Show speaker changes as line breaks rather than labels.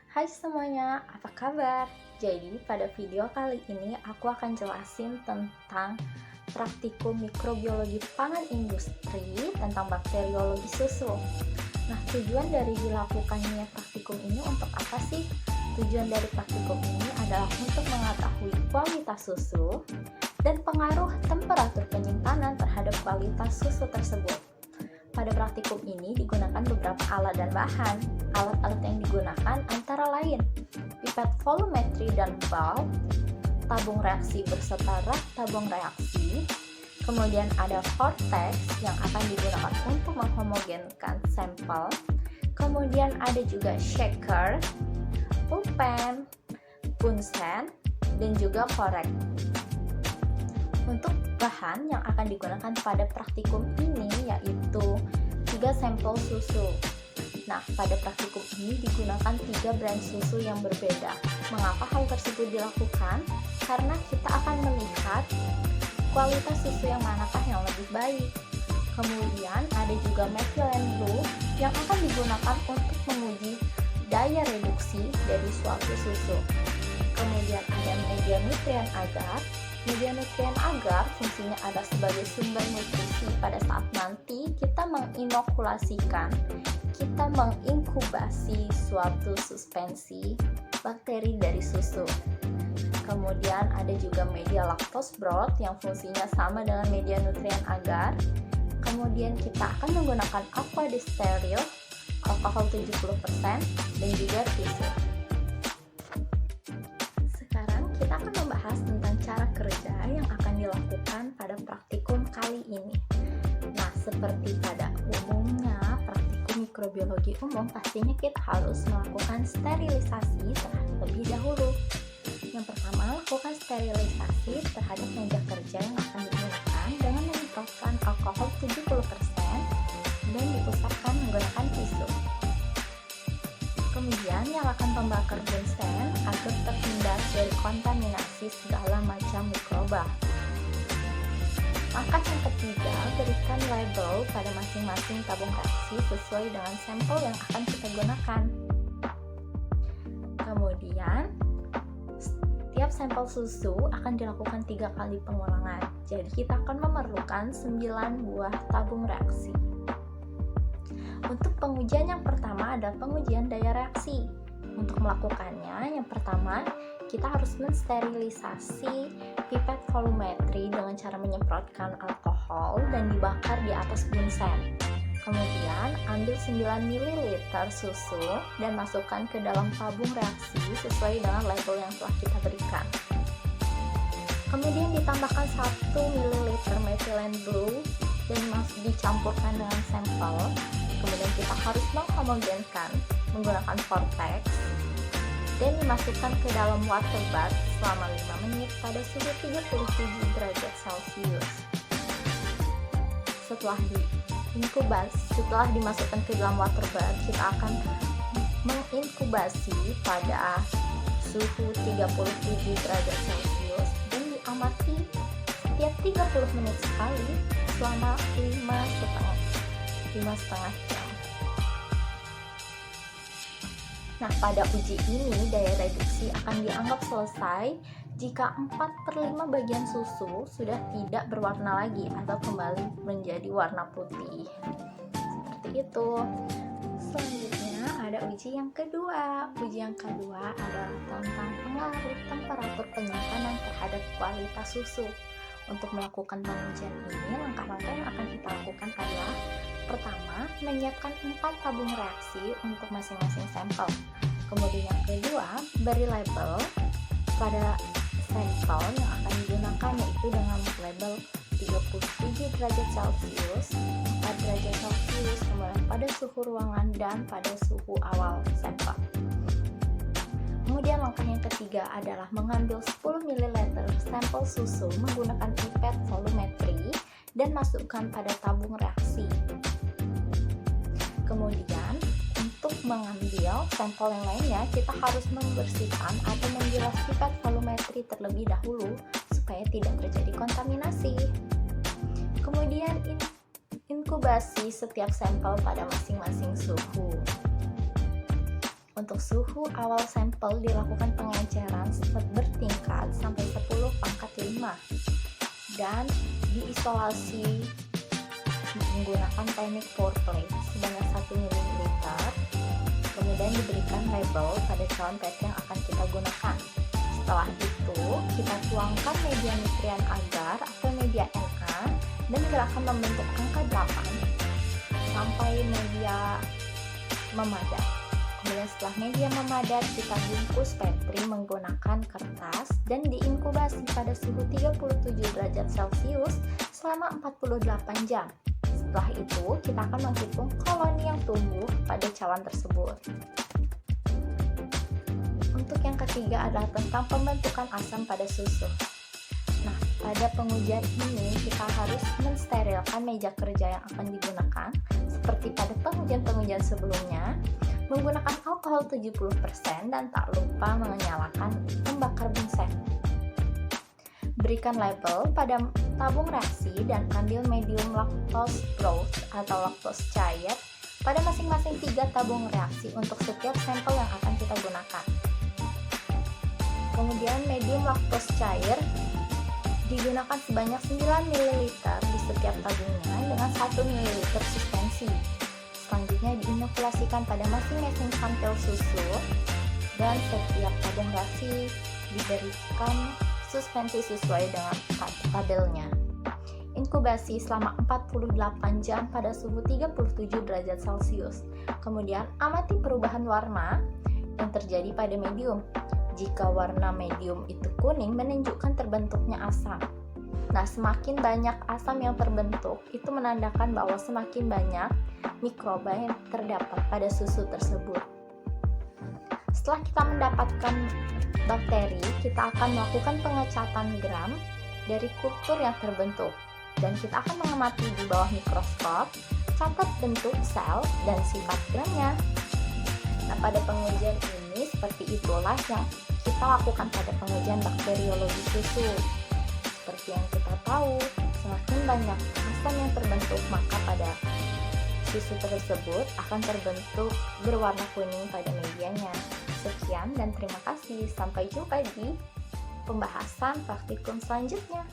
Hai semuanya, apa kabar? Jadi pada video kali ini aku akan jelasin tentang praktikum mikrobiologi pangan industri tentang bakteriologi susu. Nah, tujuan dari dilakukannya praktikum ini untuk apa sih? Tujuan dari praktikum ini adalah untuk mengetahui kualitas susu dan pengaruh temperatur penyimpanan terhadap kualitas susu tersebut. Pada praktikum ini digunakan beberapa alat dan bahan. Alat-alat yang digunakan antara lain pipet volumetri dan valve, tabung reaksi berserta rak tabung reaksi, kemudian ada vortex yang akan digunakan untuk menghomogenkan sampel, kemudian ada juga shaker, pulpen, bunsen, dan juga korek. Untuk bahan yang akan digunakan pada praktikum ini yaitu 3 sampel susu. Nah, pada praktikum ini digunakan 3 brand susu yang berbeda. Mengapa hal tersebut dilakukan? Karena kita akan melihat kualitas susu yang manakah yang lebih baik. Kemudian ada juga methylene blue yang akan digunakan untuk menguji daya reduksi dari suatu susu. Kemudian ada media nutrien agar. Media nutrien agar fungsinya adalah sebagai sumber nutrisi pada saat nanti kita menginokulasikan, kita menginkubasi suatu suspensi bakteri dari susu. Kemudian ada juga media lactose broth yang fungsinya sama dengan media nutrien agar. Kemudian kita akan menggunakan aqua disteril, alkohol 70%, dan juga tisu. Sekarang kita akan membahas tentang cara kerja yang akan dilakukan pada praktikum kali ini. Nah, seperti pada umumnya praktikum mikrobiologi umum, pastinya kita harus melakukan sterilisasi terlebih dahulu. Yang pertama, lakukan sterilisasi terhadap meja kerja yang akan digunakan dengan menyemprotkan alkohol 70% dan diusapkan menggunakan tisu. Kemudian nyalakan pembakar bunsen agar terhindar dari kontaminasi segala macam mikroba. Langkah yang ketiga, berikan label pada masing-masing tabung reaksi sesuai dengan sampel yang akan kita gunakan. Kemudian, setiap sampel susu akan dilakukan 3 kali pengulangan. Jadi kita akan memerlukan 9 buah tabung reaksi. Untuk pengujian yang pertama adalah pengujian daya reaksi. Untuk melakukannya, yang pertama kita harus mensterilisasi pipet volumetri dengan cara menyemprotkan alkohol dan dibakar di atas bunsen. Kemudian ambil 9 ml susu dan masukkan ke dalam tabung reaksi sesuai dengan label yang telah kita berikan. Kemudian ditambahkan 1 ml methylene blue dan dicampurkan dengan sampel. Kemudian kita harus menghomogenkan menggunakan vortex dan dimasukkan ke dalam water bath selama 5 menit pada suhu 37 derajat Celcius. Setelah dimasukkan ke dalam water bath, kita akan menginkubasi pada suhu 37 derajat Celcius dan diamati setiap 30 menit sekali selama 5,5 jam. Nah, pada uji ini daya reduksi akan dianggap selesai jika 4/5 bagian susu sudah tidak berwarna lagi atau kembali menjadi warna putih. Seperti itu. Selanjutnya ada uji yang kedua. Uji yang kedua adalah tentang pengaruh temperatur penyimpanan terhadap kualitas susu. Untuk melakukan pengujian ini, langkah-langkah yang akan kita lakukan adalah pertama, menyiapkan 4 tabung reaksi untuk masing-masing sampel. Kemudian yang kedua, beri label pada sampel yang akan digunakan, yaitu dengan label 37 derajat Celcius, 4 derajat Celcius, kemudian pada suhu ruangan dan pada suhu awal sampel. Kemudian langkah yang ketiga adalah mengambil 10 ml sampel susu menggunakan pipet volumetri dan masukkan pada tabung reaksi. Kemudian untuk mengambil sampel yang lainnya, kita harus membersihkan atau membilas pipet volumetri terlebih dahulu supaya tidak terjadi kontaminasi. Kemudian inkubasi setiap sampel pada masing-masing suhu. Untuk suhu awal sampel dilakukan pengenceran bertingkat sampai 10 pangkat 5 dan diisolasi menggunakan teknik pour plate sebanyak 1 ml. Kemudian diberikan label pada cawan PET yang akan kita gunakan. Setelah itu, kita tuangkan media nutrien agar atau media Na dan gerakan membentuk angka 8 sampai media memadat. Kemudian setelah media memadat, kita bungkus Petri menggunakan kertas dan diinkubasi pada suhu 37 derajat Celcius selama 48 jam. Setelah itu, kita akan menghitung koloni yang tumbuh pada cawan tersebut. Untuk yang ketiga adalah tentang pembentukan asam pada susu. Nah, pada pengujian ini kita harus mensterilkan meja kerja yang akan digunakan seperti pada pengujian-pengujian sebelumnya, menggunakan alkohol 70% dan tak lupa menyalakan pembakar bunsen. Berikan label pada tabung reaksi dan ambil medium lactose broth atau laktose cair pada masing-masing 3 tabung reaksi untuk setiap sampel yang akan kita gunakan. Kemudian medium lactose cair digunakan sebanyak 9 ml di setiap tabungnya dengan 1 ml suspensi. Selanjutnya diinokulasikan pada masing-masing sampel susu dan setiap tabung reaksi diberikan suspensi sesuai dengan tabelnya. Inkubasi selama 48 jam pada suhu 37 derajat Celcius. Kemudian amati perubahan warna yang terjadi pada medium. Jika warna medium itu kuning, menunjukkan terbentuknya asam. Nah, semakin banyak asam yang terbentuk, itu menandakan bahwa semakin banyak mikroba yang terdapat pada susu tersebut. Setelah kita mendapatkan bakteri, kita akan melakukan pengecatan gram dari kultur yang terbentuk dan kita akan mengamati di bawah mikroskop, catat bentuk sel dan sifat gramnya. Nah, pada pengujian ini seperti itulah yang kita lakukan pada pengujian bakteriologi susu. Seperti yang kita tahu, semakin banyak asam yang terbentuk, maka pada susu tersebut akan terbentuk berwarna kuning pada medianya. Sekian dan terima kasih. Sampai jumpa di pembahasan praktikum selanjutnya.